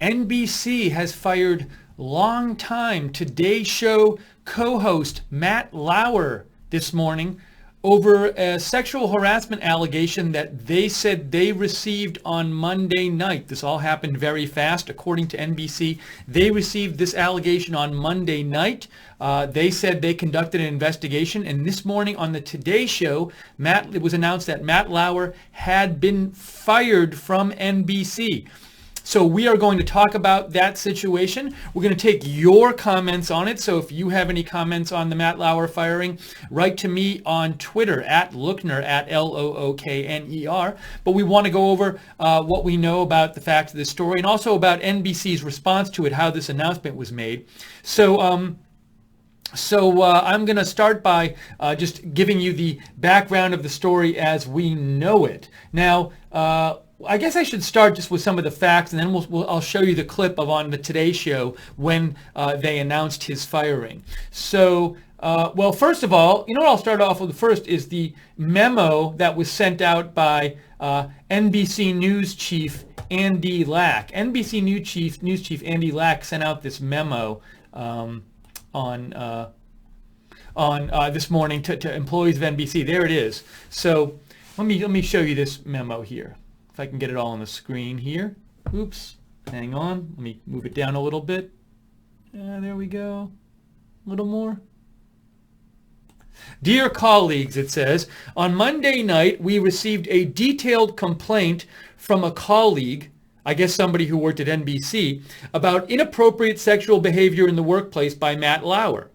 NBC has fired longtime Today Show co-host Matt Lauer this morning over a sexual harassment allegation that they said they received on Monday night. This all happened very fast. According to NBC, they received this allegation on Monday night. They said they conducted an investigation, and this morning on the Today Show, it was announced that Matt Lauer had been fired from NBC. So we are going to talk about that situation. We're going to take your comments on it. So if you have any comments on the Matt Lauer firing, write to me on Twitter at Lookner, at Lookner. But we want to go over what we know about the facts of this story and also about NBC's response to it, how this announcement was made. So I'm going to start by just giving you the background of the story as we know it. Now, I guess I should start just with some of the facts, and then I'll show you the clip of on the Today Show when they announced his firing. So, well, first of all, you know what I'll start off with first is the memo that was sent out by NBC News Chief Andy Lack. NBC News Chief Andy Lack sent out this memo on this morning to employees of NBC. There it is. So let me show you this memo here. If I can get it all on the screen here. Oops, hang on. Let me move it down a little bit. There we go. A little more. Dear colleagues, it says, on Monday night, we received a detailed complaint from a colleague, I guess somebody who worked at NBC, about inappropriate sexual behavior in the workplace by Matt Lauer.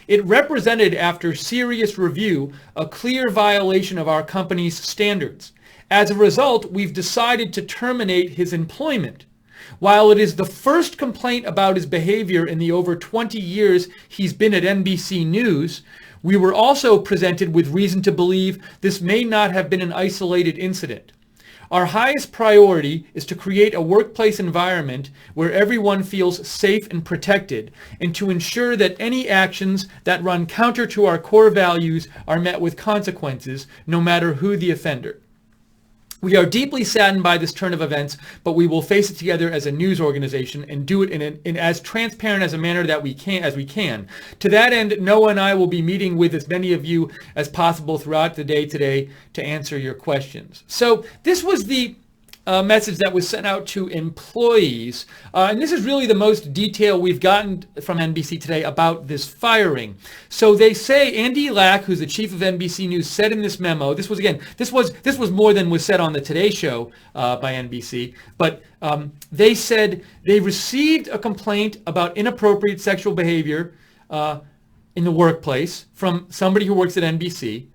It represented, after serious review, a clear violation of our company's standards. As a result, we've decided to terminate his employment. While it is the first complaint about his behavior in the over 20 years he's been at NBC News, we were also presented with reason to believe this may not have been an isolated incident. Our highest priority is to create a workplace environment where everyone feels safe and protected, and to ensure that any actions that run counter to our core values are met with consequences, no matter who the offender. We are deeply saddened by this turn of events, but we will face it together as a news organization and do it in as transparent as a manner that we can. To that end, Noah and I will be meeting with as many of you as possible throughout the day today to answer your questions. So this was the message that was sent out to employees. And this is really the most detail we've gotten from NBC today about this firing. So they say Andy Lack, who's the chief of NBC News, said in this memo, this was more than was said on the Today Show by NBC, but they said they received a complaint about inappropriate sexual behavior in the workplace from somebody who works at NBC.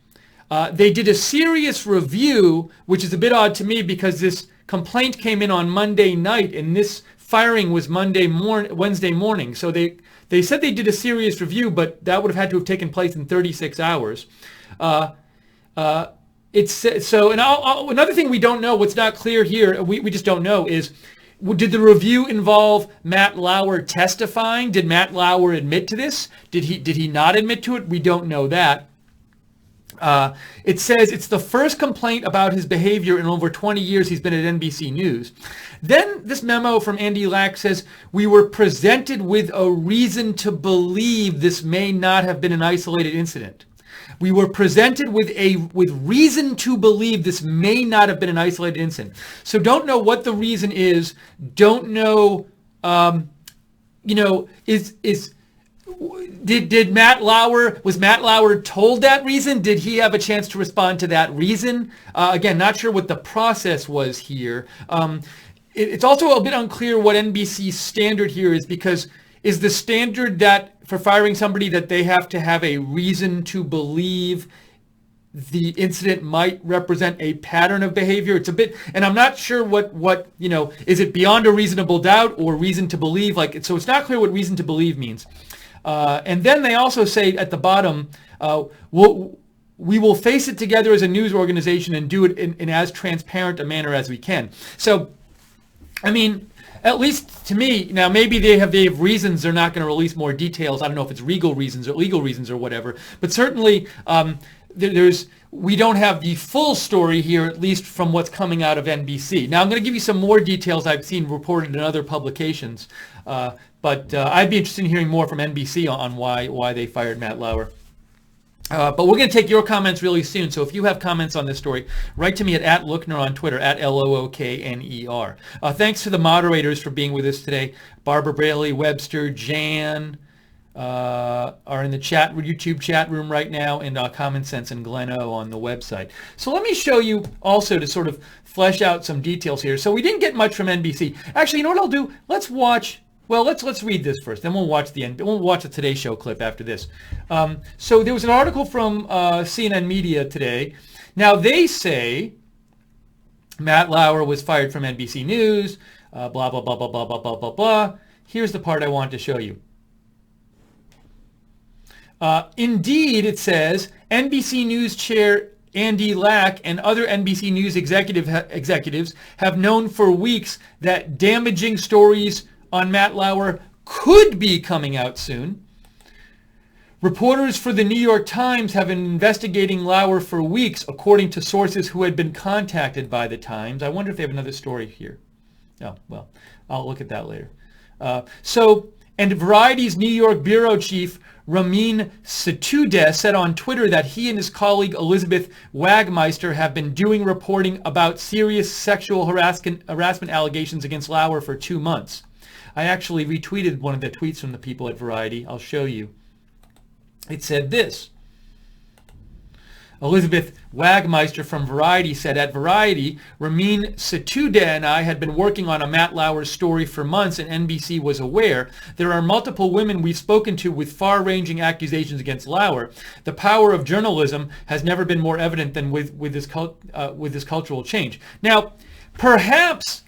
They did a serious review, which is a bit odd to me because this complaint came in on Monday night and this firing was Wednesday morning. So they said they did a serious review, but that would have had to have taken place in 36 hours. Another thing we don't know, what's not clear here, we just don't know, is did the review involve Matt Lauer testifying? Did Matt Lauer admit to this? Did he not admit to it? We don't know that. It says it's the first complaint about his behavior in over 20 years he's been at NBC News. Then this memo from Andy Lack says, we were presented with a reason to believe this may not have been an isolated incident. We were presented with reason to believe this may not have been an isolated incident. So don't know what the reason is. Don't know, Did Matt Lauer told that reason? Did he have a chance to respond to that reason? Again, not sure what the process was here. It's also a bit unclear what NBC's standard here is, because is the standard that for firing somebody that they have to have a reason to believe the incident might represent a pattern of behavior? It's a bit, and I'm not sure what is it beyond a reasonable doubt or reason to believe? So it's not clear what reason to believe means. And then they also say at the bottom, we will face it together as a news organization and do it in as transparent a manner as we can. So, I mean, at least to me, now maybe they have reasons they're not going to release more details. I don't know if it's legal reasons or whatever, but certainly we don't have the full story here, at least from what's coming out of NBC. Now, I'm going to give you some more details I've seen reported in other publications, but I'd be interested in hearing more from NBC on why they fired Matt Lauer. But we're going to take your comments really soon. So if you have comments on this story, write to me at Lookner on Twitter, at Lookner. Thanks to the moderators for being with us today. Barbara Braley, Webster, Jan are in the YouTube chat room right now, and Common Sense and Glenn O on the website. So let me show you also to sort of flesh out some details here. So we didn't get much from NBC. Actually, you know what I'll do? Let's watch. Well, let's read this first. Then we'll watch the Today Show clip after this. So there was an article from CNN Media today. Now they say Matt Lauer was fired from NBC News. Blah blah blah blah blah blah blah blah blah. Here's the part I want to show you. Indeed, it says NBC News chair Andy Lack and other NBC News executives have known for weeks that damaging stories on Matt Lauer could be coming out soon. Reporters for the New York Times have been investigating Lauer for weeks, according to sources who had been contacted by the Times. I wonder if they have another story here. Oh, well, I'll look at that later. And Variety's New York bureau chief Ramin Satudeh said on Twitter that he and his colleague Elizabeth Wagmeister have been doing reporting about serious sexual harassment allegations against Lauer for 2 months. I actually retweeted one of the tweets from the people at Variety. I'll show you. It said this. Elizabeth Wagmeister from Variety said, at Variety, Ramin Satudeh and I had been working on a Matt Lauer story for months, and NBC was aware. There are multiple women we've spoken to with far-ranging accusations against Lauer. The power of journalism has never been more evident than with this cultural change. Now, perhaps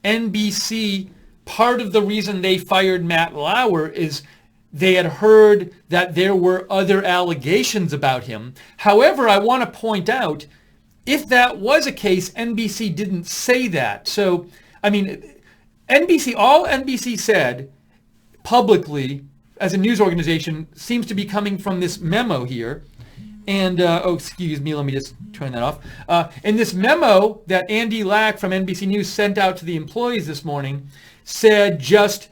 NBC, part of the reason they fired Matt Lauer is they had heard that there were other allegations about him. However, I want to point out, if that was a case, NBC didn't say that. So, I mean, all NBC said publicly as a news organization seems to be coming from this memo here. And, excuse me, let me just turn that off. In this memo that Andy Lack from NBC News sent out to the employees this morning said just,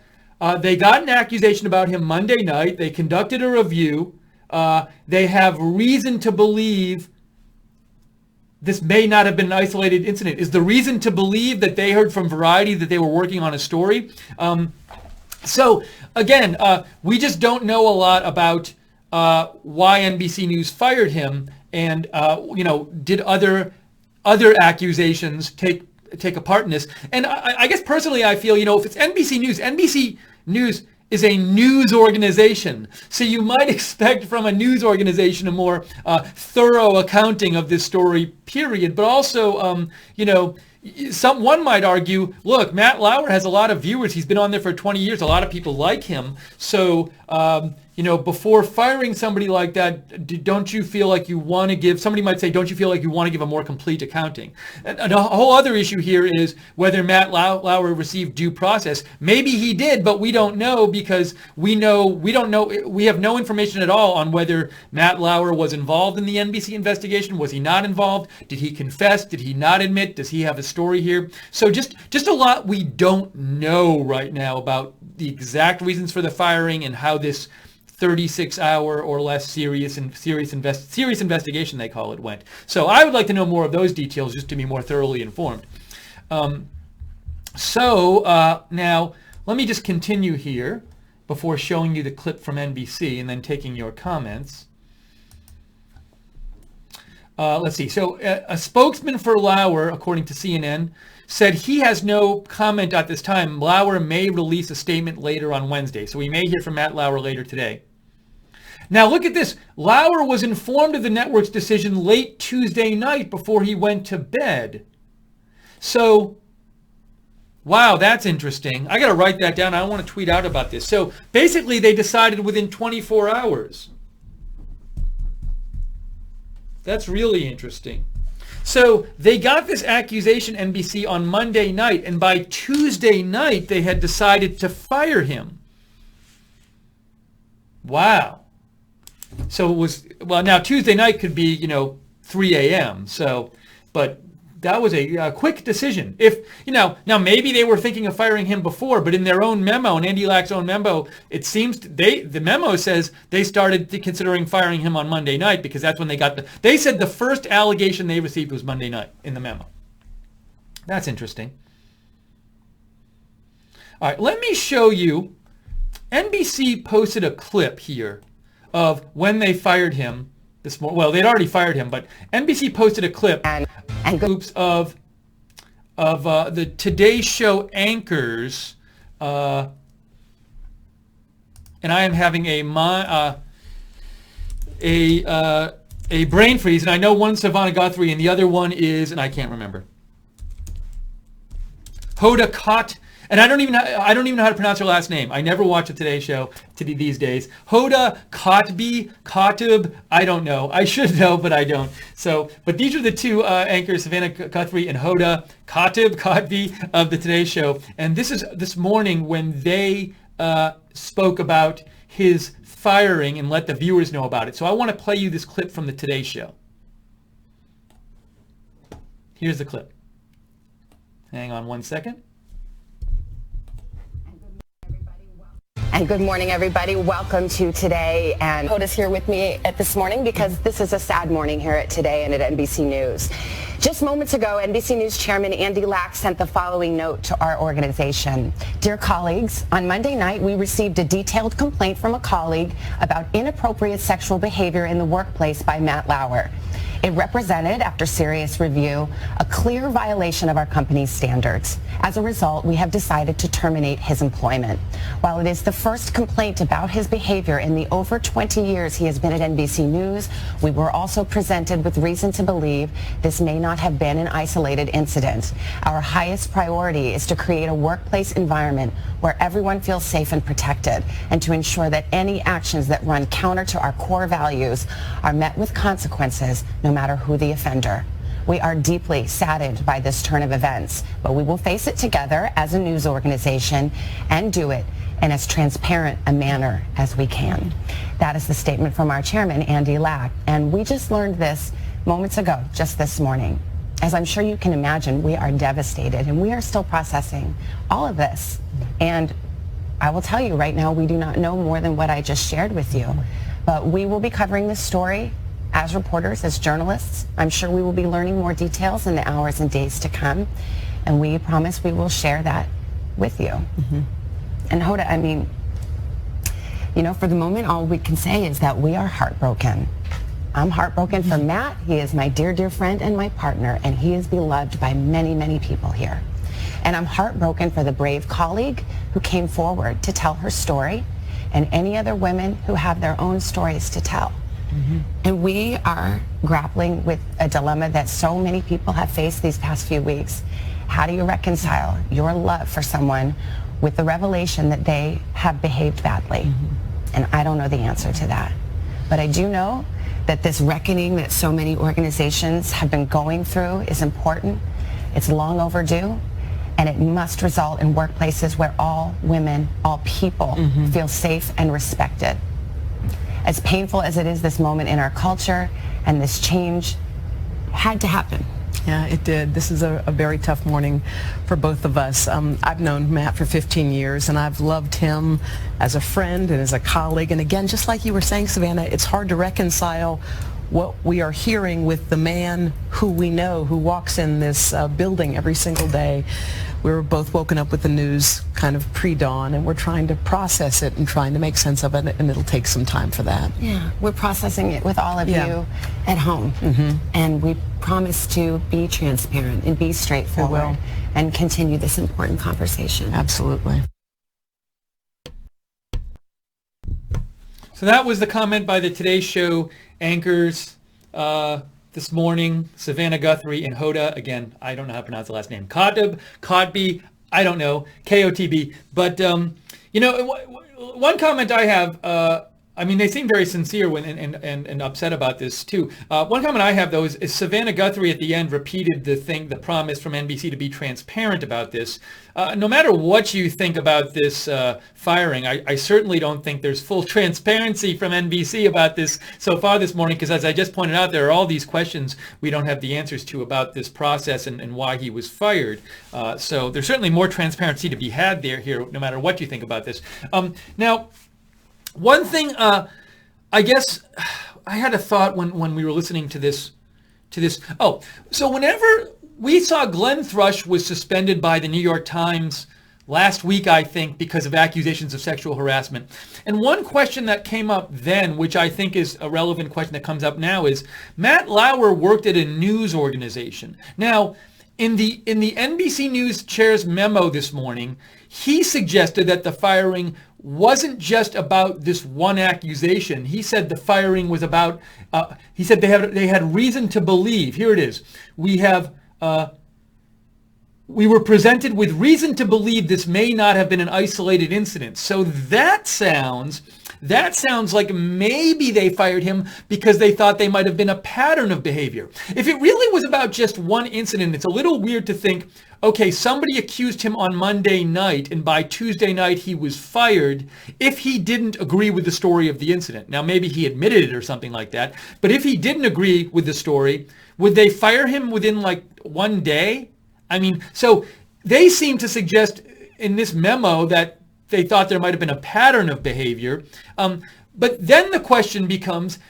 they got an accusation about him Monday night. They conducted a review. They have reason to believe this may not have been an isolated incident. Is the reason to believe that they heard from Variety that they were working on a story? So, again, we just don't know a lot about why NBC News fired him, and did other accusations take a part in this. And I guess personally I feel, if it's NBC News is a news organization, so you might expect from a news organization a more thorough accounting of this story, period. But also, one might argue, look, Matt Lauer has a lot of viewers. He's been on there for 20 years. A lot of people like him. So, before firing somebody like that, don't you feel like you want to give, somebody might say, don't you feel like you want to give a more complete accounting? And a whole other issue here is whether Matt Lauer received due process. Maybe he did, but we don't know, because we have no information at all on whether Matt Lauer was involved in the NBC investigation. Was he not involved? Did he confess? Did he not admit? Does he have a story here? So just a lot we don't know right now about the exact reasons for the firing and how this 36-hour or less serious investigation, they call it, went. So I would like to know more of those details just to be more thoroughly informed. Now, let me just continue here before showing you the clip from NBC and then taking your comments. Let's see. So a spokesman for Lauer, according to CNN, said he has no comment at this time. Lauer may release a statement later on Wednesday. So we may hear from Matt Lauer later today. Now look at this. Lauer was informed of the network's decision late Tuesday night before he went to bed. So, wow, that's interesting. I got to write that down. I want to tweet out about this. So basically they decided within 24 hours. That's really interesting. So they got this accusation, NBC, on Monday night, and by Tuesday night they had decided to fire him. Wow. So it was, well, now Tuesday night could be, 3 a.m. So, but that was a quick decision. If, now maybe they were thinking of firing him before, but in their own memo, in Andy Lack's own memo, it seems the memo says they started considering firing him on Monday night because that's when they said the first allegation they received was Monday night in the memo. That's interesting. All right, let me show you. NBC posted a clip here of when they fired him this morning. Well, they'd already fired him, but NBC posted a clip of the Today Show anchors, and I am having a brain freeze, and I know one's Savannah Guthrie, and the other one is, and I can't remember. Hoda Kotb. And I don't even know how to pronounce her last name. I never watch a Today Show these days. Hoda Kotb, I don't know. I should know, but I don't. So, but these are the two anchors, Savannah Guthrie and Hoda Kotb of the Today Show. And this is this morning when they spoke about his firing and let the viewers know about it. So I want to play you this clip from the Today Show. Here's the clip. Hang on one second. And good morning, everybody. Welcome to Today. And Hoda's here with me this morning because this is a sad morning here at Today and at NBC News. Just moments ago, NBC News Chairman Andy Lack sent the following note to our organization. Dear colleagues, on Monday night, we received a detailed complaint from a colleague about inappropriate sexual behavior in the workplace by Matt Lauer. It represented, after serious review, a clear violation of our company's standards. As a result, we have decided to terminate his employment. While it is the first complaint about his behavior in the over 20 years he has been at NBC News, we were also presented with reason to believe this may not have been an isolated incident. Our highest priority is to create a workplace environment where everyone feels safe and protected, and to ensure that any actions that run counter to our core values are met with consequences, no matter who the offender. We are deeply saddened by this turn of events, but we will face it together as a news organization and do it in as transparent a manner as we can. That is the statement from our chairman, Andy Lack, and we just learned this moments ago, just this morning. As I'm sure you can imagine, we are devastated, and we are still processing all of this. And I will tell you right now, we do not know more than what I just shared with you, but we will be covering this story as reporters, as journalists. I'm sure we will be learning more details in the hours and days to come, and we promise we will share that with you. Mm-hmm. And Hoda, I mean, for the moment, all we can say is that we are heartbroken. I'm heartbroken for Matt. He is my dear, dear friend and my partner, and he is beloved by many, many people here. And I'm heartbroken for the brave colleague who came forward to tell her story, and any other women who have their own stories to tell. Mm-hmm. And we are grappling with a dilemma that so many people have faced these past few weeks. How do you reconcile your love for someone with the revelation that they have behaved badly? Mm-hmm. And I don't know the answer to that. But I do know that this reckoning that so many organizations have been going through is important. It's long overdue, and it must result in workplaces where all women, all people mm-hmm. feel safe and respected. As painful as it is, this moment in our culture and this change had to happen. Yeah, it did. This is a very tough morning for both of us. I've known Matt for 15 years, and I've loved him as a friend and as a colleague. And again, just like you were saying, Savannah, it's hard to reconcile what we are hearing with the man who we know, who walks in this building every single day. We were both woken up with the news kind of pre-dawn, and we're trying to process it and trying to make sense of it, and it'll take some time for that. Yeah, we're processing it with all of you at home, mm-hmm. and we promise to be transparent and be straightforward and continue this important conversation. Absolutely. So that was the comment by the Today Show anchors this morning, Savannah Guthrie and Hoda. Again, I don't know how to pronounce the last name. Kotb, I don't know, Kotb. But, one comment I have, I mean, they seem very sincere and upset about this too. One comment I have though is Savannah Guthrie at the end repeated the promise from NBC to be transparent about this. No matter what you think about this firing, I certainly don't think there's full transparency from NBC about this so far this morning, because as I just pointed out, there are all these questions we don't have the answers to about this process and why he was fired. So there's certainly more transparency to be had here, no matter what you think about this. Now, one thing, I guess I had a thought when we were listening to this. Oh, so whenever we saw Glenn Thrush was suspended by the New York Times last week, I think, because of accusations of sexual harassment. And one question that came up then, which I think is a relevant question that comes up now, is Matt Lauer worked at a news organization. Now, in the NBC News chair's memo this morning, he suggested that the firing wasn't just about this one accusation. He said the firing was about, he said they had reason to believe. Here it is. We were presented with reason to believe this may not have been an isolated incident. So that sounds like maybe they fired him because they thought they might have been a pattern of behavior. If it really was about just one incident, it's a little weird to think, okay, somebody accused him on Monday night and by Tuesday night he was fired if he didn't agree with the story of the incident. Now maybe he admitted it or something like that, but if he didn't agree with the story, would they fire him within like one day? I mean, so they seem to suggest in this memo that they thought there might have been a pattern of behavior. But then the question becomes,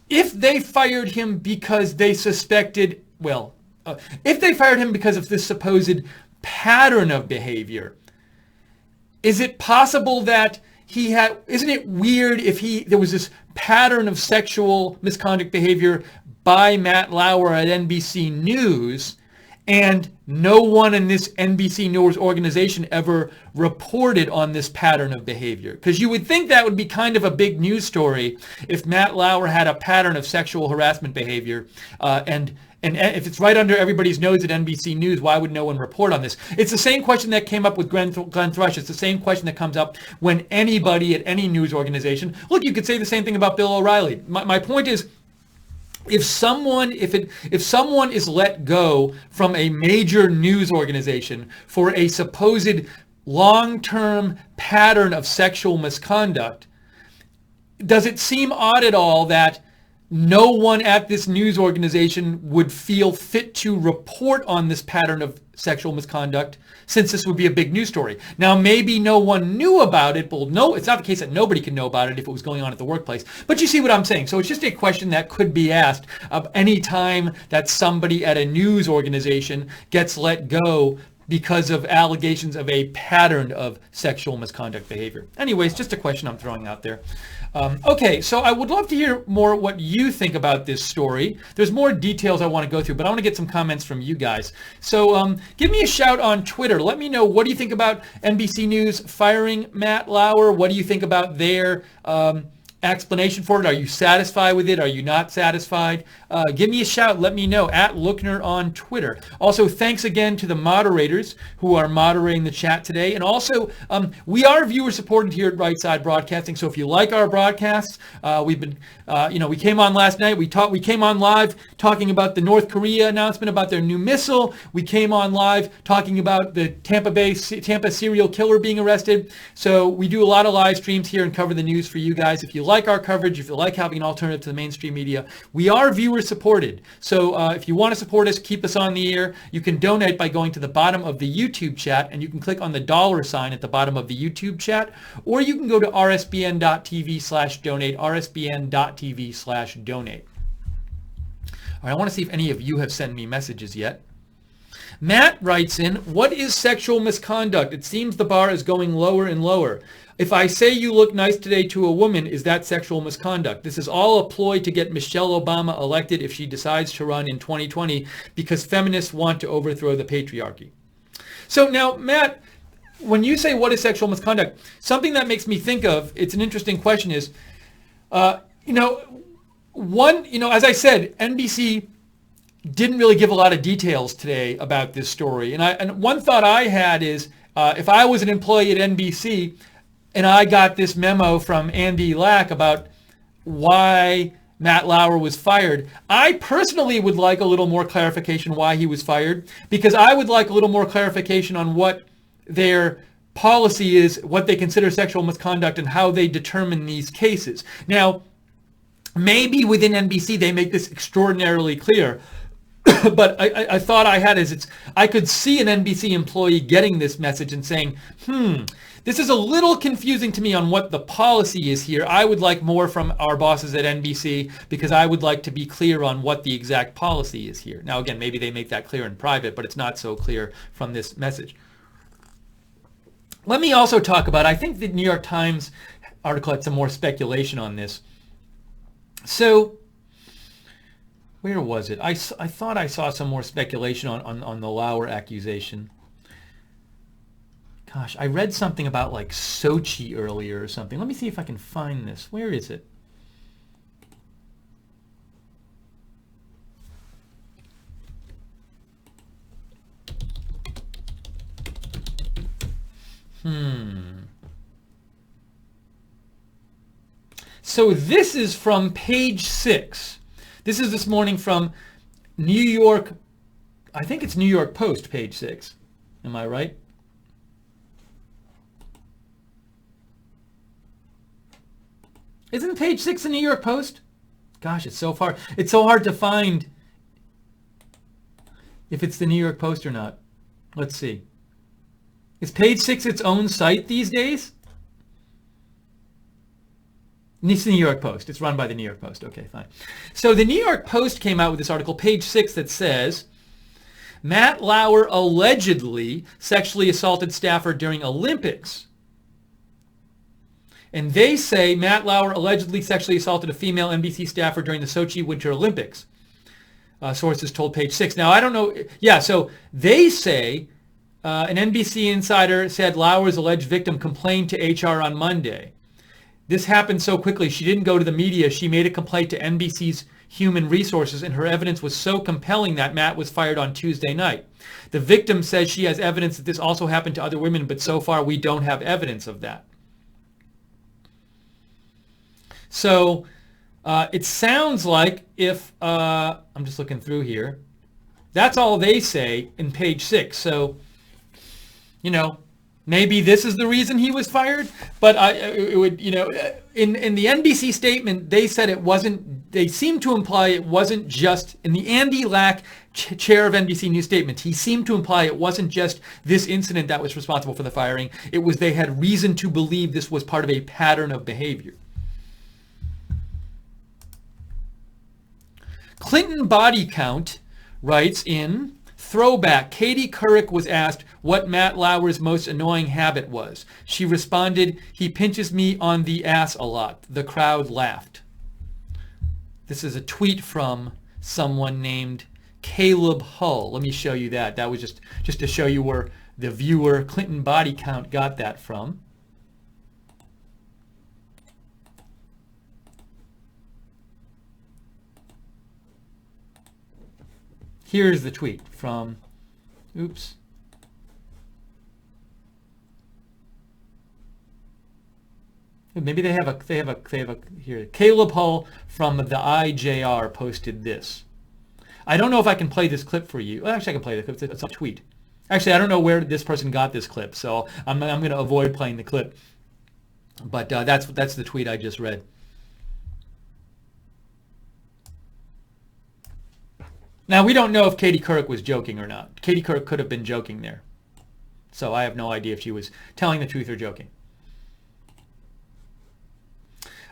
if they fired him because they suspected, if they fired him because of this supposed pattern of behavior, is it possible that isn't it weird if there was this pattern of sexual misconduct behavior by Matt Lauer at NBC News, and no one in this NBC News organization ever reported on this pattern of behavior? Because you would think that would be kind of a big news story if Matt Lauer had a pattern of sexual harassment behavior. And if it's right under everybody's nose at NBC News, why would no one report on this? It's the same question that came up with Glenn Thrush. It's the same question that comes up when anybody at any news organization. Look, you could say the same thing about Bill O'Reilly. My point is, if someone is let go from a major news organization for a supposed long-term pattern of sexual misconduct, does it seem odd at all that no one at this news organization would feel fit to report on this pattern of sexual misconduct, since this would be a big news story? Now, maybe no one knew about it. Well, no, it's not the case that nobody could know about it if it was going on at the workplace. But you see what I'm saying. So it's just a question that could be asked of any time that somebody at a news organization gets let go because of allegations of a pattern of sexual misconduct behavior. Anyways, just a question I'm throwing out there. Okay, so I would love to hear more what you think about this story. There's more details I want to go through, but I want to get some comments from you guys. So give me a shout on Twitter. Let me know, what do you think about NBC News firing Matt Lauer? What do you think about their explanation for it? Are you satisfied with it? Are you not satisfied? Give me a shout. Let me know at Lookner on Twitter. Also, thanks again to the moderators who are moderating the chat today. And also, we are viewer supported here at Right Side Broadcasting. So if you like our broadcasts, we've been, we came on last night. We came on live talking about the North Korea announcement about their new missile. We came on live talking about the Tampa serial killer being arrested. So we do a lot of live streams here and cover the news for you guys. If you like our coverage, if you like having an alternative to the mainstream media, we are viewer supported. So if you want to support us, keep us on the air, you can donate by going to the bottom of the YouTube chat, and you can click on the $ at the bottom of the YouTube chat, or you can go to rsbn.tv/donate, rsbn.tv/donate. All right, I want to see if any of you have sent me messages yet. Matt writes in, what is sexual misconduct? It seems the bar is going lower and lower. If I say you look nice today to a woman, is that sexual misconduct? This is all a ploy to get Michelle Obama elected if she decides to run in 2020 because feminists want to overthrow the patriarchy. So now, Matt, when you say what is sexual misconduct, something that makes me think of, it's an interesting question, is, as I said, NBC didn't really give a lot of details today about this story. And one thought I had is, if I was an employee at NBC and I got this memo from Andy Lack about why Matt Lauer was fired. I personally would like a little more clarification why he was fired, because I would like a little more clarification on what their policy is, what they consider sexual misconduct, and how they determine these cases. Now, maybe within NBC they make this extraordinarily clear, but I thought I had I could see an NBC employee getting this message and saying, this is a little confusing to me on what the policy is here. I would like more from our bosses at NBC, because I would like to be clear on what the exact policy is here. Now, again, maybe they make that clear in private, but it's not so clear from this message. Let me also talk about, I think the New York Times article had some more speculation on this. So, where was it? I thought I saw some more speculation on the Lauer accusation. Gosh, I read something about like Sochi earlier or something. Let me see if I can find this. Where is it? So this is from page 6. This is this morning from New York, I think it's New York Post, page 6. Am I right? Isn't page 6 the New York Post? Gosh, it's so hard to find if it's the New York Post or not. Let's see. Is page 6 its own site these days? It's the New York Post. It's run by the New York Post. Okay, fine. So the New York Post came out with this article, page 6, that says, Matt Lauer allegedly sexually assaulted staffer during Olympics. And they say Matt Lauer allegedly sexually assaulted a female NBC staffer during the Sochi Winter Olympics. Sources told page 6. Now, I don't know. Yeah, so they say an NBC insider said Lauer's alleged victim complained to HR on Monday. This happened so quickly, she didn't go to the media. She made a complaint to NBC's Human Resources, and her evidence was so compelling that Matt was fired on Tuesday night. The victim says she has evidence that this also happened to other women, but so far we don't have evidence of that. So it sounds like if, I'm just looking through here, that's all they say in page 6. So, maybe this is the reason he was fired, but it would, in the NBC statement, they said it wasn't, they seemed to imply it wasn't just, in the Andy Lack, chair of NBC News statement, he seemed to imply it wasn't just this incident that was responsible for the firing. It was they had reason to believe this was part of a pattern of behavior. Clinton Body Count writes in Throwback, Katie Couric was asked what Matt Lauer's most annoying habit was. She responded, he pinches me on the ass a lot. The crowd laughed. This is a tweet from someone named Caleb Hull. Let me show you that. That was just to show you where the viewer Clinton Body Count got that from. Here's the tweet from, oops. Maybe they have a here. Caleb Hull from the IJR posted this. I don't know if I can play this clip for you. Well, actually, I can play the clip. It's a tweet. Actually, I don't know where this person got this clip, so I'm going to avoid playing the clip. But that's the tweet I just read. Now, we don't know if Katie Couric was joking or not. Katie Couric could have been joking there. So I have no idea if she was telling the truth or joking.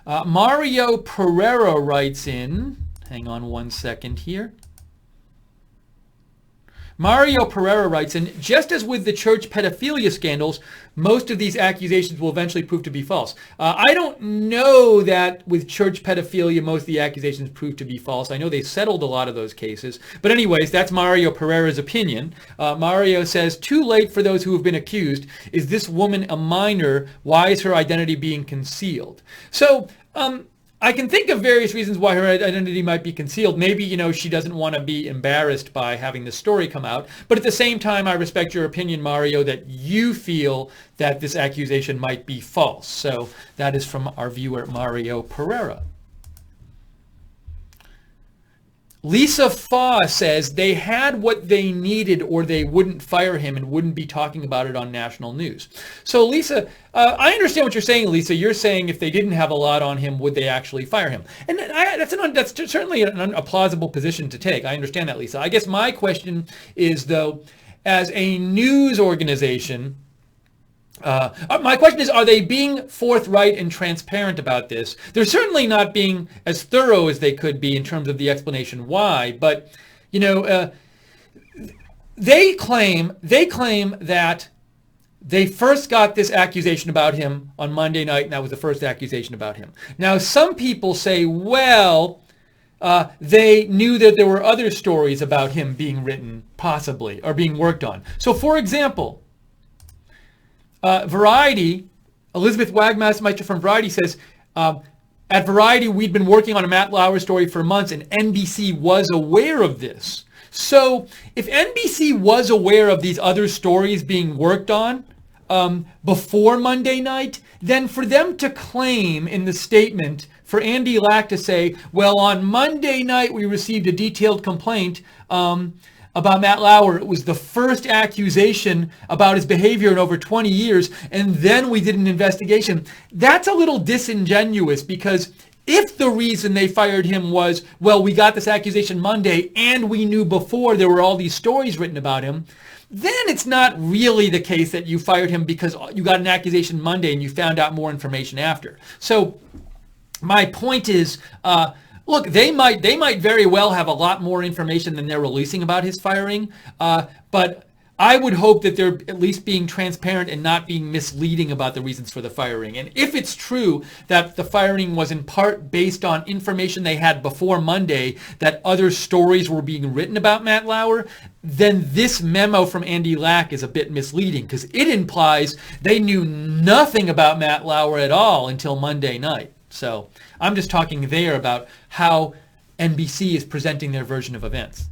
Mario Pereira writes in, hang on one second here. Mario Pereira writes in, just as with the church pedophilia scandals, most of these accusations will eventually prove to be false. I don't know that with church pedophilia, most of the accusations prove to be false. I know they settled a lot of those cases. But anyways, that's Mario Pereira's opinion. Mario says, too late for those who have been accused. Is this woman a minor? Why is her identity being concealed? So, I can think of various reasons why her identity might be concealed. Maybe, she doesn't want to be embarrassed by having this story come out. But at the same time, I respect your opinion, Mario, that you feel that this accusation might be false. So that is from our viewer, Mario Pereira. Lisa Faw says they had what they needed or they wouldn't fire him and wouldn't be talking about it on national news. So Lisa, I understand what you're saying, Lisa. You're saying if they didn't have a lot on him, would they actually fire him? And that's certainly a plausible position to take. I understand that, Lisa. I guess my question is, though, as a news organization, my question is, are they being forthright and transparent about this? They're certainly not being as thorough as they could be in terms of the explanation why, but, they claim that they first got this accusation about him on Monday night, and that was the first accusation about him. Now, some people say, well, they knew that there were other stories about him being written, possibly, or being worked on. So, for example, Variety, Elizabeth Wagmeister from Variety says, at Variety, we'd been working on a Matt Lauer story for months, and NBC was aware of this. So if NBC was aware of these other stories being worked on before Monday night, then for them to claim in the statement, for Andy Lack to say, well, on Monday night, we received a detailed complaint about Matt Lauer. It was the first accusation about his behavior in over 20 years, and then we did an investigation. That's a little disingenuous, because if the reason they fired him was, well, we got this accusation Monday and we knew before there were all these stories written about him, then it's not really the case that you fired him because you got an accusation Monday and you found out more information after. So my point is, look, they might very well have a lot more information than they're releasing about his firing, but I would hope that they're at least being transparent and not being misleading about the reasons for the firing. And if it's true that the firing was in part based on information they had before Monday, that other stories were being written about Matt Lauer, then this memo from Andy Lack is a bit misleading, because it implies they knew nothing about Matt Lauer at all until Monday night. So I'm just talking there about how NBC is presenting their version of events.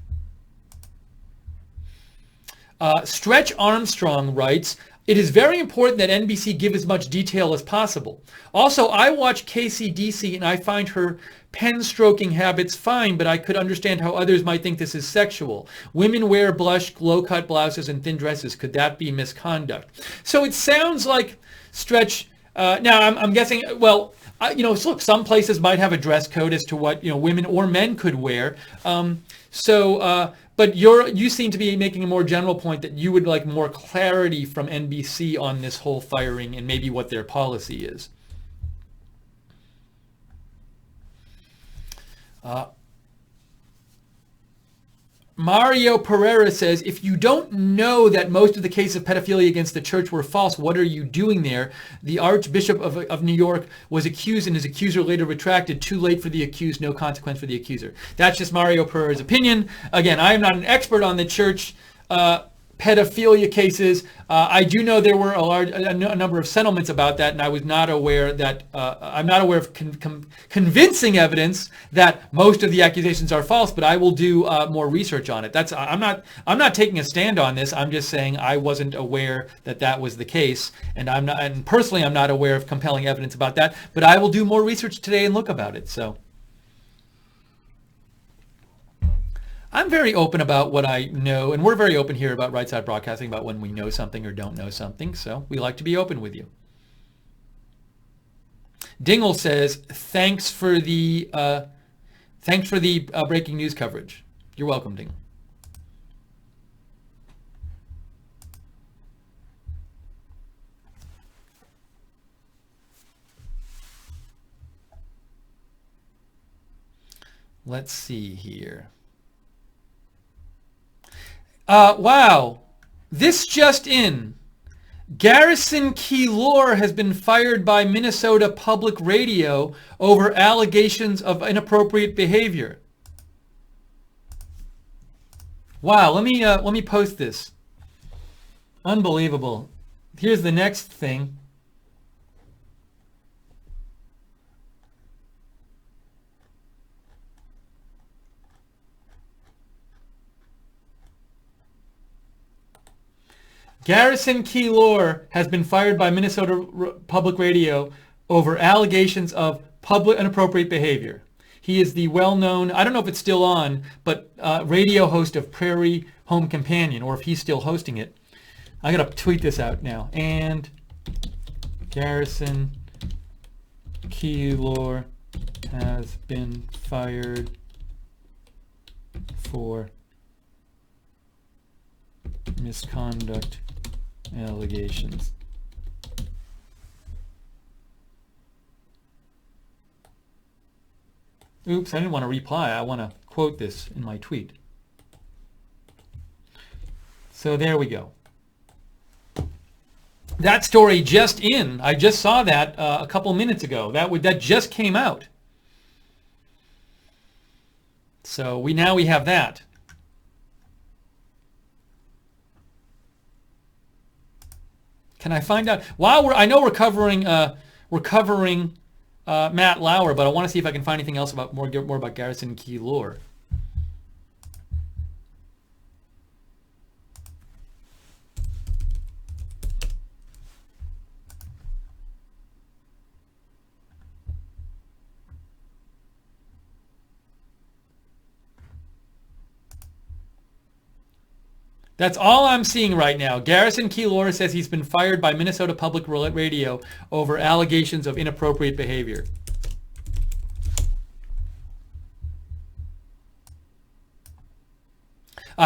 Stretch Armstrong writes, it is very important that NBC give as much detail as possible. Also, I watch KCDC and I find her pen stroking habits fine, but I could understand how others might think this is sexual. Women wear blush, low-cut blouses, and thin dresses. Could that be misconduct? So it sounds like Stretch, now I'm guessing, well, look, some places might have a dress code as to what, women or men could wear. But you seem to be making a more general point that you would like more clarity from NBC on this whole firing and maybe what their policy is. Mario Pereira says, if you don't know that most of the cases of pedophilia against the church were false, what are you doing there? The Archbishop of New York was accused and his accuser later retracted. Too late for the accused, no consequence for the accuser. That's just Mario Pereira's opinion. Again, I am not an expert on the church pedophilia cases. I do know there were a number of settlements about that, and I was not aware that I'm not aware of convincing evidence that most of the accusations are false. But I will do more research on it. I'm not taking a stand on this. I'm just saying I wasn't aware that that was the case, and personally I'm not aware of compelling evidence about that. But I will do more research today and look about it. So. I'm very open about what I know, and we're very open here about Right Side Broadcasting about when we know something or don't know something, so we like to be open with you. Dingle says, thanks for the breaking news coverage. You're welcome, Dingle. Let's see here. Wow, this just in. Garrison Keillor has been fired by Minnesota Public Radio over allegations of inappropriate behavior. Wow, let me post this. Unbelievable. Here's the next thing. Garrison Keillor has been fired by Minnesota Public Radio over allegations of public inappropriate behavior. He is the well-known, I don't know if it's still on, but radio host of Prairie Home Companion, or if he's still hosting it. I'm going to tweet this out now. And Garrison Keillor has been fired for misconduct allegations. Oops, I didn't want to reply. I want to quote this in my tweet. So there we go. That story just in. I just saw that a couple minutes ago. That just came out. So now we have that. Can I find out? I know we're covering Matt Lauer, but I want to see if I can find anything else about more about Garrison Keillor. That's all I'm seeing right now. Garrison Keillor says he's been fired by Minnesota Public Radio over allegations of inappropriate behavior.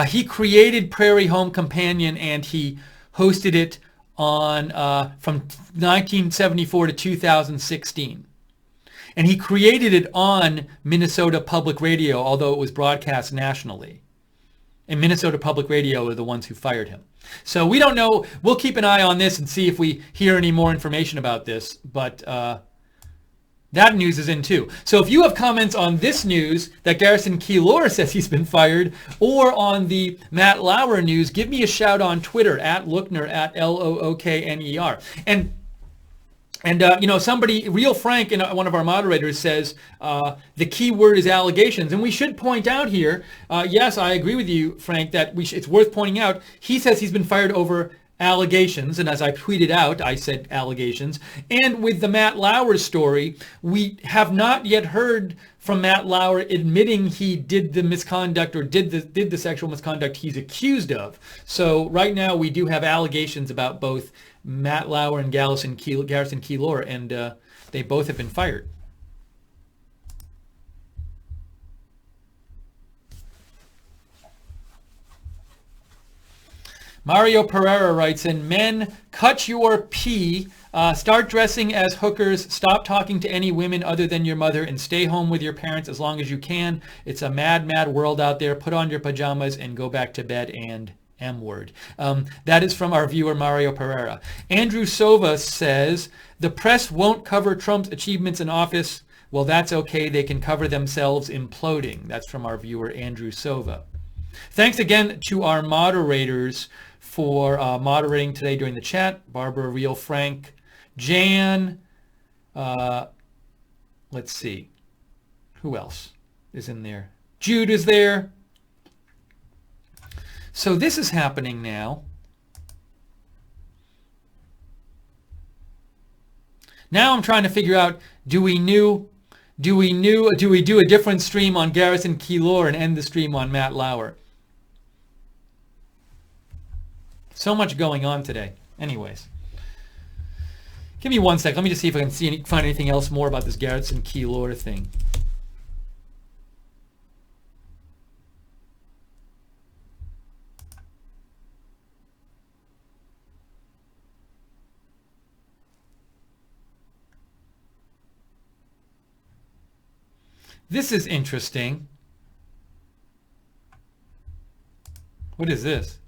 He created Prairie Home Companion and he hosted it on from 1974 to 2016. And he created it on Minnesota Public Radio, although it was broadcast nationally. And Minnesota Public Radio are the ones who fired him. So we don't know. We'll keep an eye on this and see if we hear any more information about this. But that news is in too. So if you have comments on this news that Garrison Keillor says he's been fired, or on the Matt Lauer news, give me a shout on Twitter at Lookner, at Lookner. And somebody, Real Frank, one of our moderators, says the key word is allegations. And we should point out here, yes, I agree with you, Frank, that it's worth pointing out. He says he's been fired over allegations. And as I tweeted out, I said allegations. And with the Matt Lauer story, we have not yet heard from Matt Lauer admitting he did the misconduct or did the sexual misconduct he's accused of. So right now we do have allegations about both Matt Lauer and Garrison Keillor, and they both have been fired. Mario Pereira writes in, men, cut your pee, start dressing as hookers, stop talking to any women other than your mother, and stay home with your parents as long as you can. It's a mad, mad world out there. Put on your pajamas and go back to bed and... M-word. That is from our viewer Mario Pereira. Andrew Sova says, the press won't cover Trump's achievements in office. Well, that's okay. They can cover themselves imploding. That's from our viewer Andrew Sova. Thanks again to our moderators for moderating today during the chat. Barbara, Real Frank, Jan. Let's see. Who else is in there? Jude is there. So this is happening now. Now I'm trying to figure out, do we do a different stream on Garrison Keillor and end the stream on Matt Lauer? So much going on today. Anyways. Give me 1 sec. Let me just see if I can find anything else more about this Garrison Keillor thing. This is interesting. What is this?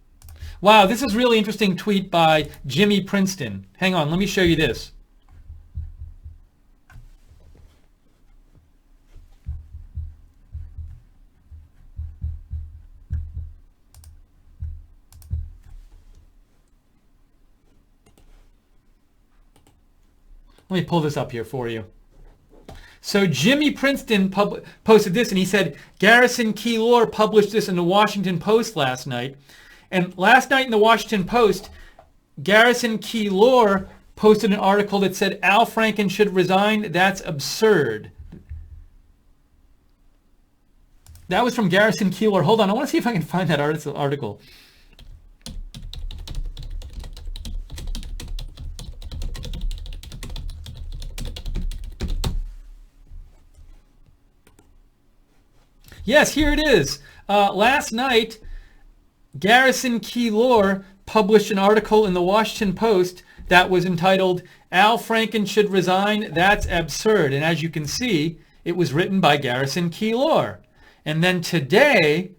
Wow, this is really interesting tweet by Jimmy Princeton. Hang on, let me show you this. Let me pull this up here for you. So Jimmy Princeton posted this, and he said, Garrison Keillor published this in the Washington Post last night. And last night in the Washington Post, Garrison Keillor posted an article that said, Al Franken should resign. That's absurd. That was from Garrison Keillor. Hold on, I want to see if I can find that article. Yes, here it is. Last night, Garrison Keillor published an article in the Washington Post that was entitled, "Al Franken Should Resign, That's Absurd." And as you can see, it was written by Garrison Keillor. And then today,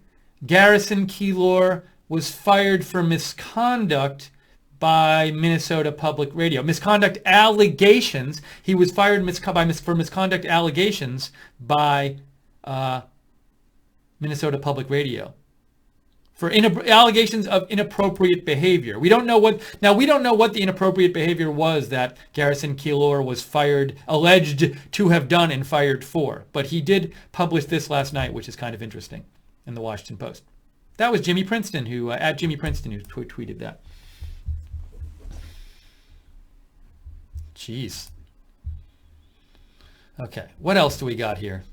Garrison Keillor was fired for misconduct by Minnesota Public Radio. Misconduct allegations. He was fired for misconduct allegations by Minnesota Public Radio for allegations of inappropriate behavior. We don't know what the inappropriate behavior was that Garrison Keillor was alleged to have done and fired for. But he did publish this last night, which is kind of interesting, in the Washington Post. That was Jimmy Princeton, at Jimmy Princeton, who tweeted that. Jeez. Okay, what else do we got here?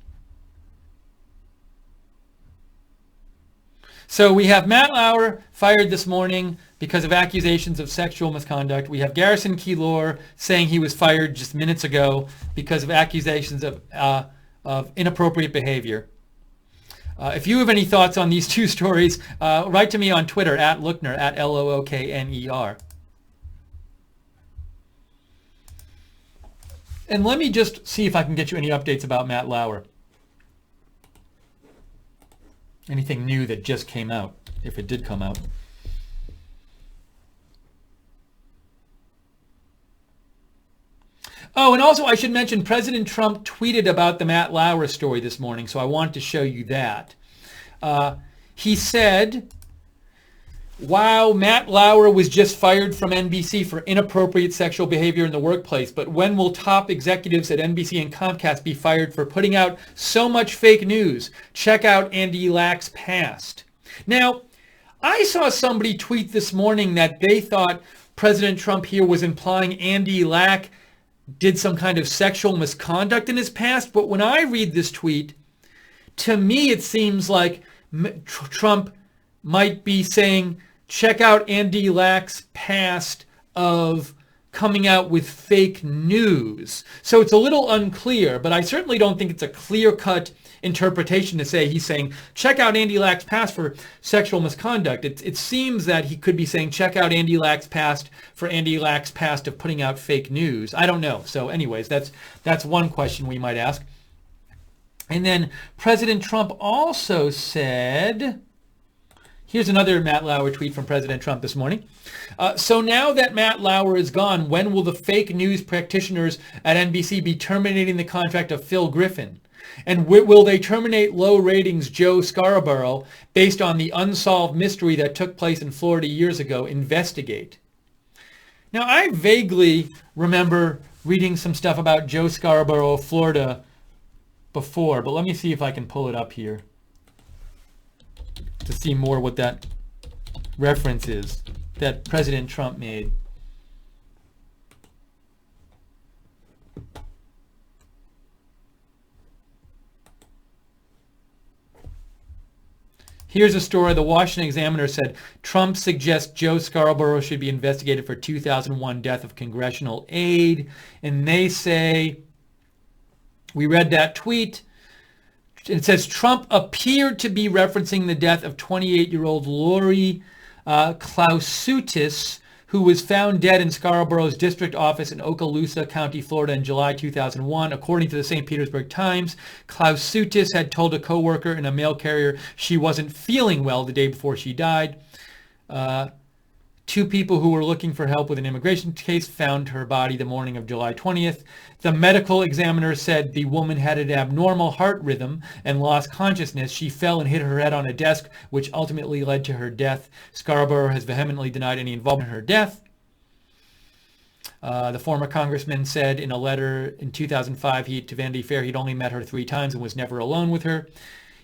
So we have Matt Lauer fired this morning because of accusations of sexual misconduct. We have Garrison Keillor saying he was fired just minutes ago because of accusations of inappropriate behavior. If you have any thoughts on these two stories, write to me on Twitter at Lookner, at Lookner. And let me just see if I can get you any updates about Matt Lauer. Anything new that just came out, if it did come out. Oh, and also I should mention President Trump tweeted about the Matt Lauer story this morning, so I wanted to show you that. He said, "Wow, Matt Lauer was just fired from NBC for inappropriate sexual behavior in the workplace, but when will top executives at NBC and Comcast be fired for putting out so much fake news? Check out Andy Lack's past." Now, I saw somebody tweet this morning that they thought President Trump here was implying Andy Lack did some kind of sexual misconduct in his past, but when I read this tweet, to me it seems like Trump might be saying, check out Andy Lack's past of coming out with fake news. So it's a little unclear, but I certainly don't think it's a clear-cut interpretation to say he's saying, check out Andy Lack's past for sexual misconduct. It seems that he could be saying, check out Andy Lack's past for Andy Lack's past of putting out fake news. I don't know. So anyways, that's one question we might ask. And then President Trump also said, here's another Matt Lauer tweet from President Trump this morning. So now that Matt Lauer is gone, when will the fake news practitioners at NBC be terminating the contract of Phil Griffin? And will they terminate low ratings Joe Scarborough based on the unsolved mystery that took place in Florida years ago? Investigate. Now, I vaguely remember reading some stuff about Joe Scarborough of Florida before, but let me see if I can pull it up here to see more what that reference is that President Trump made. Here's a story. The Washington Examiner said, Trump suggests Joe Scarborough should be investigated for 2001 death of congressional aide. And they say, we read that tweet. It says, Trump appeared to be referencing the death of 28-year-old Lori Klausutis, who was found dead in Scarborough's district office in Okaloosa County, Florida in July 2001. According to the St. Petersburg Times, Klausutis had told a coworker in a mail carrier she wasn't feeling well the day before she died. Two people who were looking for help with an immigration case found her body the morning of July 20th. The medical examiner said the woman had an abnormal heart rhythm and lost consciousness. She fell and hit her head on a desk, which ultimately led to her death. Scarborough has vehemently denied any involvement in her death. The former congressman said in a letter in 2005 to Vanity Fair he'd only met her 3 times and was never alone with her.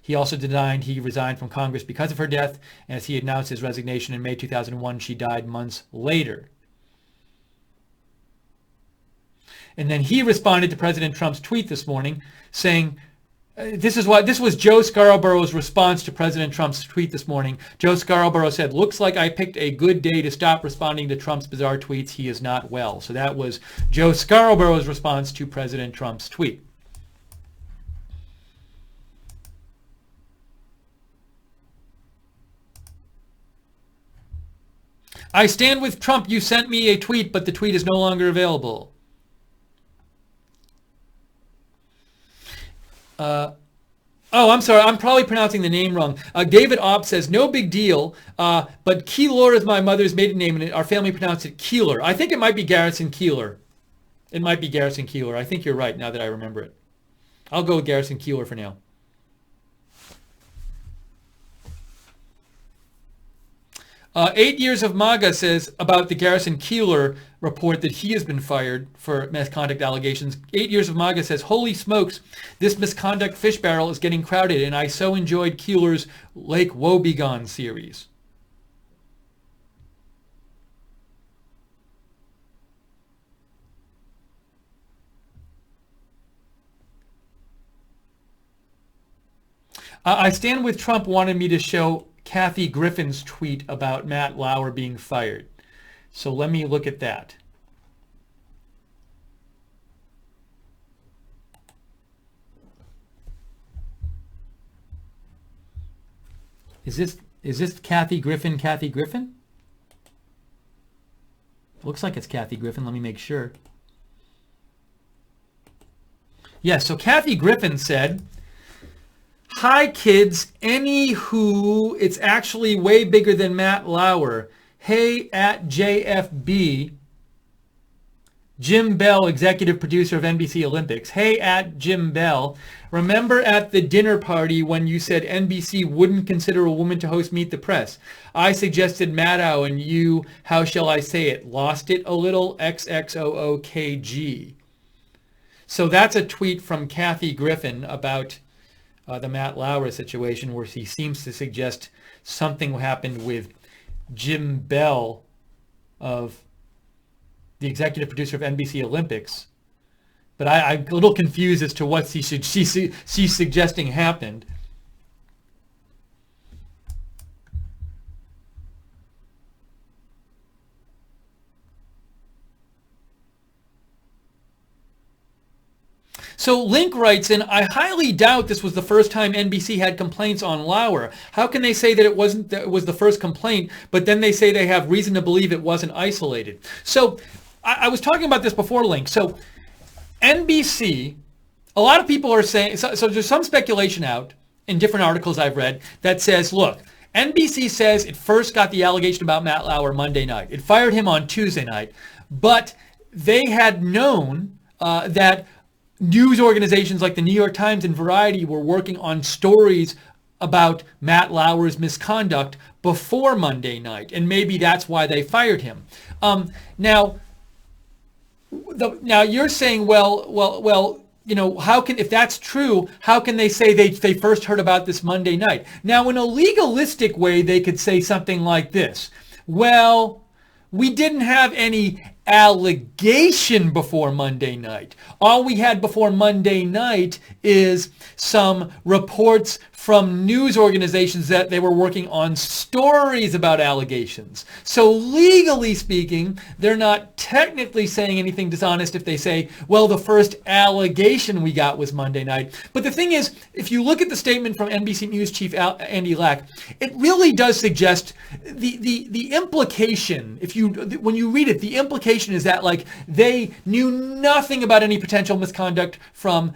He also denied he resigned from Congress because of her death. As he announced his resignation in May 2001, she died months later. And then he responded to President Trump's tweet this morning saying, This was Joe Scarborough's response to President Trump's tweet this morning. Joe Scarborough said, "Looks like I picked a good day to stop responding to Trump's bizarre tweets. He is not well." So that was Joe Scarborough's response to President Trump's tweet. I stand with Trump. You sent me a tweet, but the tweet is no longer available. Oh, I'm sorry. I'm probably pronouncing the name wrong. David Opp says, no big deal, but Keillor is my mother's maiden name, and our family pronounced it Keillor. I think it might be Garrison Keillor. It might be Garrison Keillor. I think you're right now that I remember it. I'll go with Garrison Keillor for now. 8 years of MAGA says about the Garrison Keillor report that he has been fired for misconduct allegations. 8 years of MAGA says, holy smokes, this misconduct fish barrel is getting crowded, and I so enjoyed Keillor's Lake Woebegone series. I stand with Trump wanted me to show Kathy Griffin's tweet about Matt Lauer being fired. So let me look at that. Is this Kathy Griffin? Kathy Griffin? Looks like it's Kathy Griffin. Let me make sure. Yes, so Kathy Griffin said, hi kids, anywho, it's actually way bigger than Matt Lauer. Hey at JFB, Jim Bell, executive producer of NBC Olympics. Hey at Jim Bell, remember at the dinner party when you said NBC wouldn't consider a woman to host Meet the Press? I suggested Maddow and you, how shall I say it, lost it a little, XXOOKG. So that's a tweet from Kathy Griffin about the Matt Lauer situation, where he seems to suggest something happened with Jim Bell, of the executive producer of NBC Olympics. But I'm a little confused as to what she's suggesting happened. So Link writes in, I highly doubt this was the first time NBC had complaints on Lauer. How can they say that it was the first complaint, but then they say they have reason to believe it wasn't isolated? So I was talking about this before, Link. So NBC, a lot of people are saying, so there's some speculation out in different articles I've read that says, look, NBC says it first got the allegation about Matt Lauer Monday night. It fired him on Tuesday night, but they had known that news organizations like the New York Times and Variety were working on stories about Matt Lauer's misconduct before Monday night, and maybe that's why they fired him. Now you're saying, well, you know, how can, if that's true, how can they say they first heard about this Monday night? Now, in a legalistic way, they could say something like this. Well, we didn't have any allegation before Monday night. All we had before Monday night is some reports from news organizations that they were working on stories about allegations. So legally speaking, they're not technically saying anything dishonest if they say, well, the first allegation we got was Monday night. But the thing is, if you look at the statement from NBC News chief Andy Lack, it really does suggest the implication, when you read it, the implication is that like they knew nothing about any potential misconduct from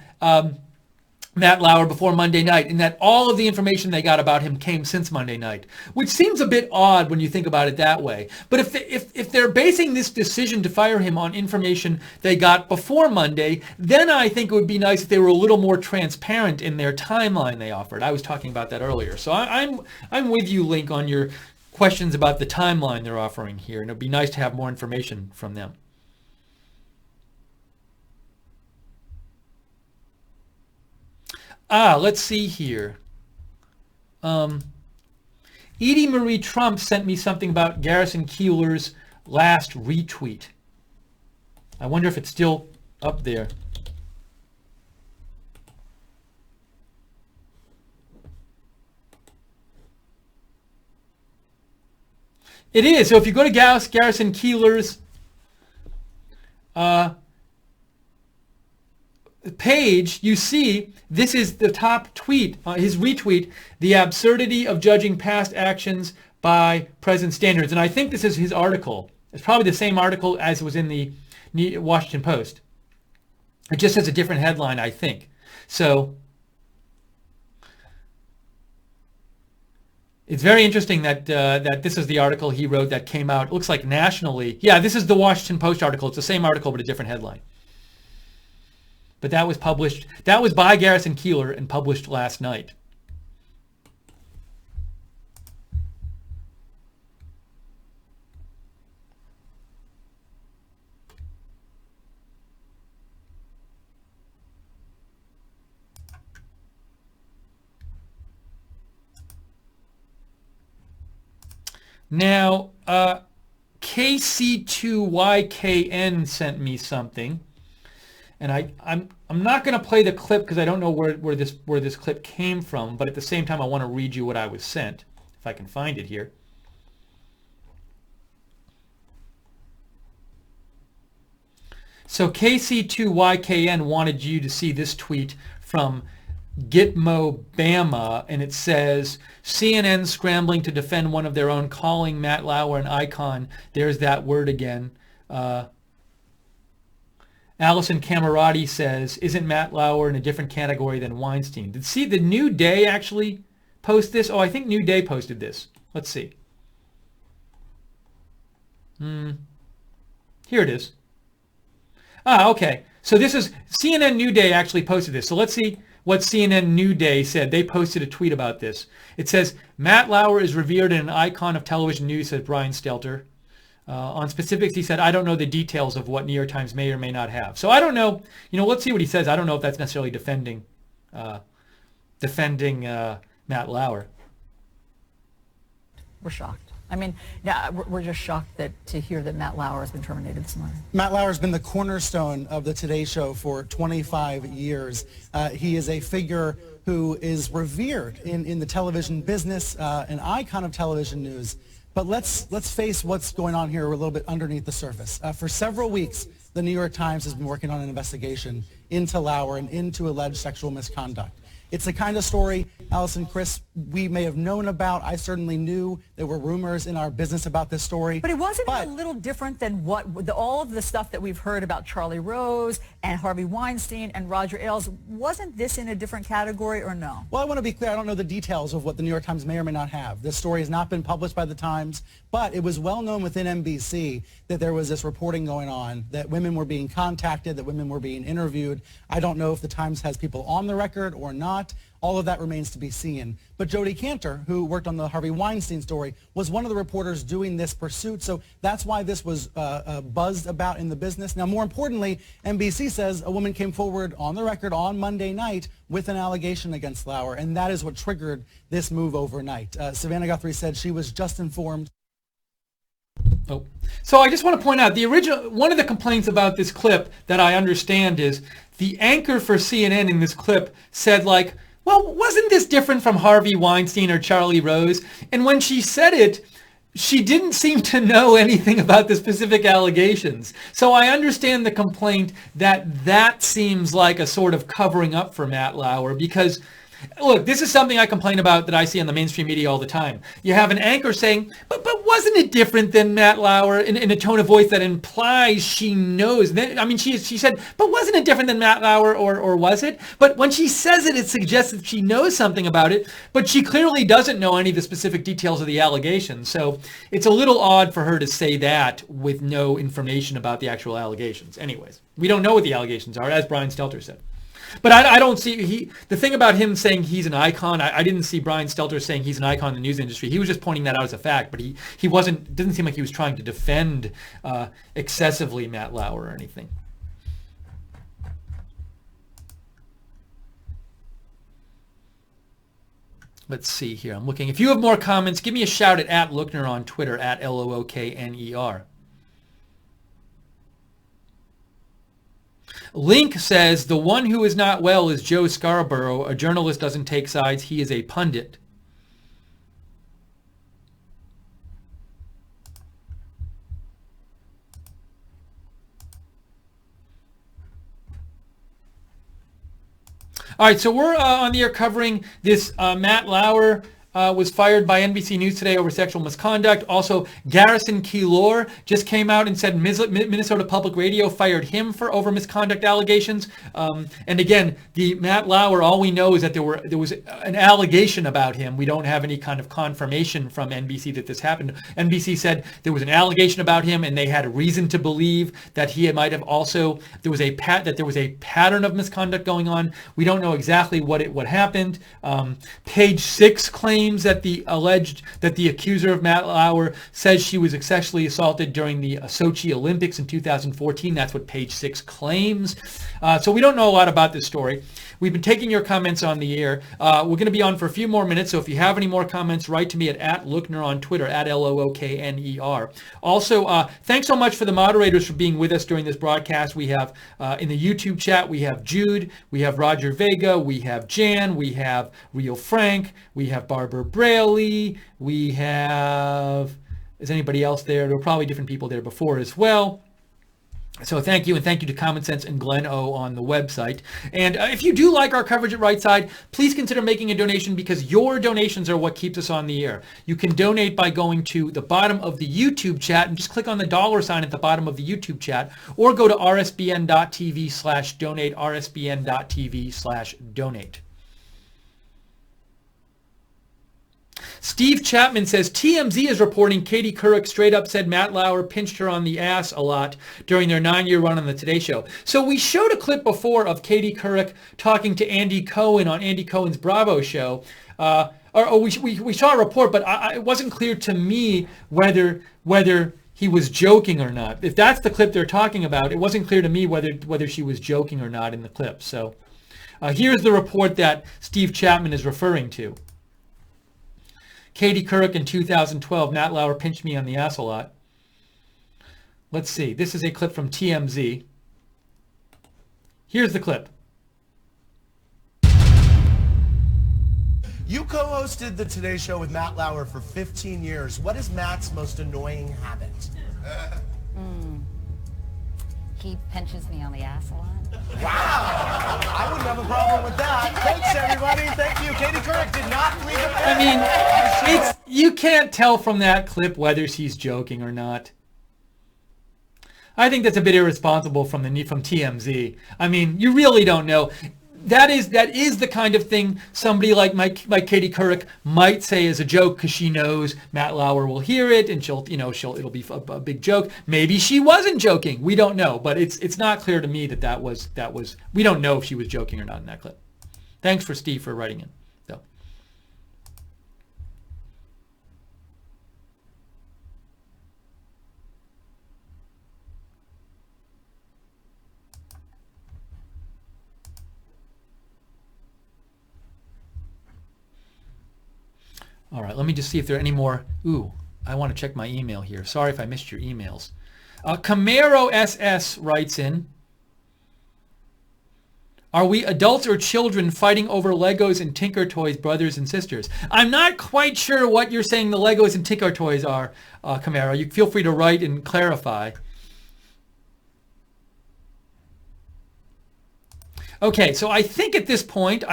Matt Lauer before Monday night, and that all of the information they got about him came since Monday night, which seems a bit odd when you think about it that way. But if they're basing this decision to fire him on information they got before Monday, then I think it would be nice if they were a little more transparent in their timeline they offered. I was talking about that earlier. So I'm with you, Link, on your questions about the timeline they're offering here, and it'd be nice to have more information from them. Let's see here. Edie Marie Trump sent me something about Garrison Keillor's last retweet. I wonder if it's still up there. It is. So if you go to Garrison Keillor's page, you see this is the top tweet, his retweet, the absurdity of judging past actions by present standards. And I think this is his article. It's probably the same article as was in the Washington Post. It just has a different headline, I think. So it's very interesting that that this is the article he wrote that came out. It looks like nationally. Yeah, this is the Washington Post article. It's the same article but a different headline. But that was published. That was by Garrison Keillor and published last night. Now, KC2YKN sent me something, and I'm not going to play the clip because I don't know where this clip came from. But at the same time, I want to read you what I was sent, if I can find it here. So KC2YKN wanted you to see this tweet from Gitmo Bama, and it says, CNN scrambling to defend one of their own, calling Matt Lauer an icon. There's that word again. Allison Camerati says, isn't Matt Lauer in a different category than Weinstein? Did see the New Day actually post this? Oh, I think New Day posted this. Let's see. Here it is. Okay. So this is CNN New Day actually posted this. So let's see what CNN New Day said. They posted a tweet about this. It says, Matt Lauer is revered and an icon of television news, said Brian Stelter. On specifics, he said, I don't know the details of what New York Times may or may not have. So I don't know. Let's see what he says. I don't know if that's necessarily defending Matt Lauer. We're shocked. I mean, yeah, we're just shocked to hear that Matt Lauer has been terminated this morning. Matt Lauer has been the cornerstone of the Today Show for 25 years. He is a figure who is revered in the television business, an icon of television news. But let's face what's going on here a little bit underneath the surface. For several weeks, the New York Times has been working on an investigation into Lauer and into alleged sexual misconduct. It's the kind of story, Allison, Chris, we may have known about. I certainly knew there were rumors in our business about this story. But it wasn't a little different than all of the stuff that we've heard about Charlie Rose and Harvey Weinstein and Roger Ailes. Wasn't this in a different category or no? Well, I want to be clear. I don't know the details of what the New York Times may or may not have. This story has not been published by the Times, but it was well known within NBC that there was this reporting going on, that women were being contacted, that women were being interviewed. I don't know if the Times has people on the record or not. All of that remains to be seen. But Jodi Kantor, who worked on the Harvey Weinstein story, was one of the reporters doing this pursuit. So that's why this was buzzed about in the business. Now, more importantly, NBC says a woman came forward on the record on Monday night with an allegation against Lauer, and that is what triggered this move overnight. Savannah Guthrie said she was just informed. Oh, so I just want to point out one of the complaints about this clip that I understand is the anchor for CNN in this clip said, like, well, wasn't this different from Harvey Weinstein or Charlie Rose? And when she said it, she didn't seem to know anything about the specific allegations. So I understand the complaint that seems like a sort of covering up for Matt Lauer because, look, this is something I complain about that I see on the mainstream media all the time. You have an anchor saying, but wasn't it different than Matt Lauer in a tone of voice that implies she knows. I mean, she said, but wasn't it different than Matt Lauer or was it? But when she says it, it suggests that she knows something about it, but she clearly doesn't know any of the specific details of the allegations. So it's a little odd for her to say that with no information about the actual allegations. Anyways, we don't know what the allegations are, as Brian Stelter said. But I don't see the thing about him saying he's an icon. I didn't see Brian Stelter saying he's an icon in the news industry. He was just pointing that out as a fact. But he wasn't. Didn't seem like he was trying to defend excessively Matt Lauer or anything. Let's see here. I'm looking. If you have more comments, give me a shout at Lookner on Twitter at LOOKNER. Link says, the one who is not well is Joe Scarborough. A journalist doesn't take sides. He is a pundit. All right, so we're on the air covering this Matt Lauer was fired by NBC News today over sexual misconduct. Also, Garrison Keillor just came out and said Minnesota Public Radio fired him for over misconduct allegations. And again, the Matt Lauer, all we know is that there was an allegation about him. We don't have any kind of confirmation from NBC that this happened. NBC said there was an allegation about him, and they had a reason to believe that he might have also there was a pattern of misconduct going on. We don't know exactly what happened. Page 6 claims that the accuser of Matt Lauer says she was sexually assaulted during the Sochi Olympics in 2014. That's what Page 6 claims. So we don't know a lot about this story. We've been taking your comments on the air. We're going to be on for a few more minutes, so if you have any more comments, write to me at Lookner on Twitter, at Lookner. Also, thanks so much for the moderators for being with us during this broadcast. We have, in the YouTube chat, we have Jude, we have Roger Vega, we have Jan, we have Real Frank, we have Barbara Braley, we have, is anybody else there? There were probably different people there before as well. So thank you, and thank you to Common Sense and Glenn O on the website. And if you do like our coverage at Right Side, please consider making a donation, because your donations are what keeps us on the air. You can donate by going to the bottom of the YouTube chat and just click on the $ at the bottom of the YouTube chat, or go to rsbn.tv/donate, rsbn.tv/donate. Steve Chapman says, TMZ is reporting Katie Couric straight up said Matt Lauer pinched her on the ass a lot during their 9-year run on the Today Show. So we showed a clip before of Katie Couric talking to Andy Cohen on Andy Cohen's Bravo show. We saw a report, but it wasn't clear to me whether he was joking or not. If that's the clip they're talking about, it wasn't clear to me whether she was joking or not in the clip. So here's the report that Steve Chapman is referring to. Katie Couric in 2012, Matt Lauer pinched me on the ass a lot. Let's see. This is a clip from TMZ. Here's the clip. You co-hosted the Today Show with Matt Lauer for 15 years. What is Matt's most annoying habit? He pinches me on the ass a lot. Wow! I wouldn't have a problem with that. Thanks, everybody. Thank you. Katie Couric did not leave it. I mean, you can't tell from that clip whether she's joking or not. I think that's a bit irresponsible from TMZ. I mean, you really don't know. That is the kind of thing somebody like Katie Couric might say as a joke, because she knows Matt Lauer will hear it and it'll be a big joke. Maybe she wasn't joking. We don't know, but it's not clear to me that was. We don't know if she was joking or not in that clip. Thanks for Steve for writing in. So. All right, let me just see if there are any more. Ooh, I want to check my email here. Sorry if I missed your emails. Camaro SS writes in, are we adults or children fighting over Legos and Tinker Toys, brothers and sisters? I'm not quite sure what you're saying the Legos and Tinker Toys are, Camaro. You feel free to write and clarify. Okay, so I think at this point,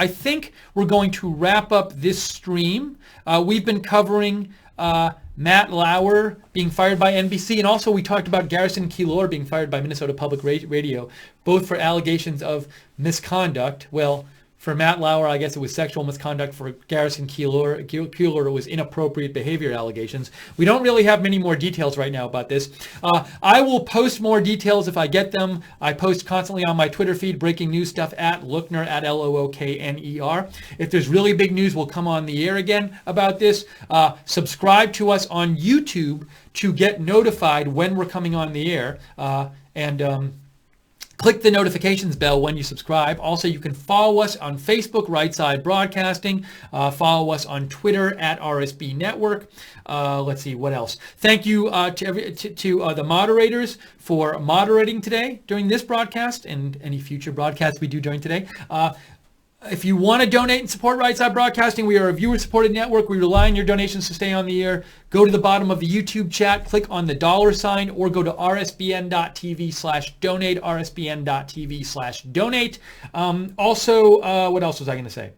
we're going to wrap up this stream. We've been covering Matt Lauer being fired by NBC, and also we talked about Garrison Keillor being fired by Minnesota Public Radio, both for allegations of misconduct. Well, for Matt Lauer, I guess it was sexual misconduct. For Garrison Keillor, it was inappropriate behavior allegations. We don't really have many more details right now about this. I will post more details if I get them. I post constantly on my Twitter feed, breaking news stuff at Lookner, at Lookner. If there's really big news, we'll come on the air again about this. Subscribe to us on YouTube to get notified when we're coming on the air. Click the notifications bell when you subscribe. Also, you can follow us on Facebook, Right Side Broadcasting. Follow us on Twitter at RSB Network. Let's see, what else? Thank you to the moderators for moderating today during this broadcast and any future broadcasts we do during today. If you want to donate and support Right Side Broadcasting, we are a viewer-supported network. We rely on your donations to stay on the air. Go to the bottom of the YouTube chat, click on the $sign, or go to rsbn.tv/donate, rsbn.tv/donate. Also, what else was I going to say?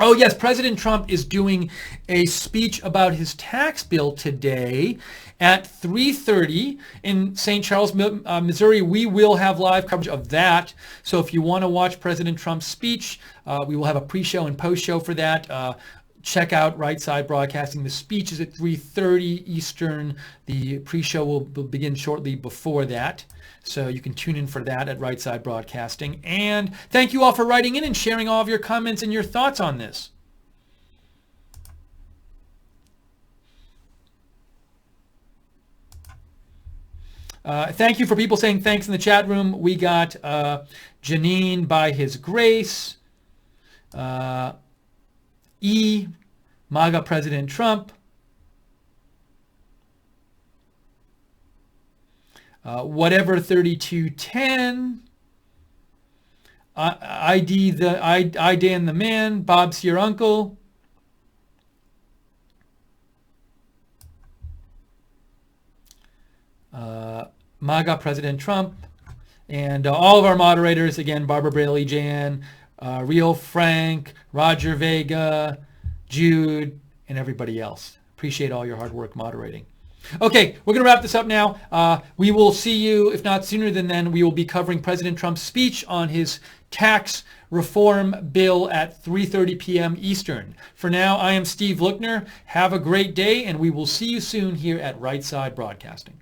Oh, yes, President Trump is doing a speech about his tax bill today at 3:30 in St. Charles, Missouri. We will have live coverage of that. So if you want to watch President Trump's speech, we will have a pre-show and post-show for that. Check out Right Side Broadcasting. The speech is at 3:30 Eastern. The pre-show will begin shortly before that. So you can tune in for that at Right Side Broadcasting. And thank you all for writing in and sharing all of your comments and your thoughts on this. Thank you for people saying thanks in the chat room. We got Janine by his grace. MAGA President Trump. Whatever 3210. I Dan the Man. Bob's your uncle. MAGA President Trump. And all of our moderators, again, Barbara Brayley, Jan, Rio Frank, Roger Vega, Jude, and everybody else. Appreciate all your hard work moderating. Okay, we're going to wrap this up now. We will see you, if not sooner than then. We will be covering President Trump's speech on his tax reform bill at 3:30 p.m. Eastern. For now, I am Steve Lookner. Have a great day, and we will see you soon here at Right Side Broadcasting.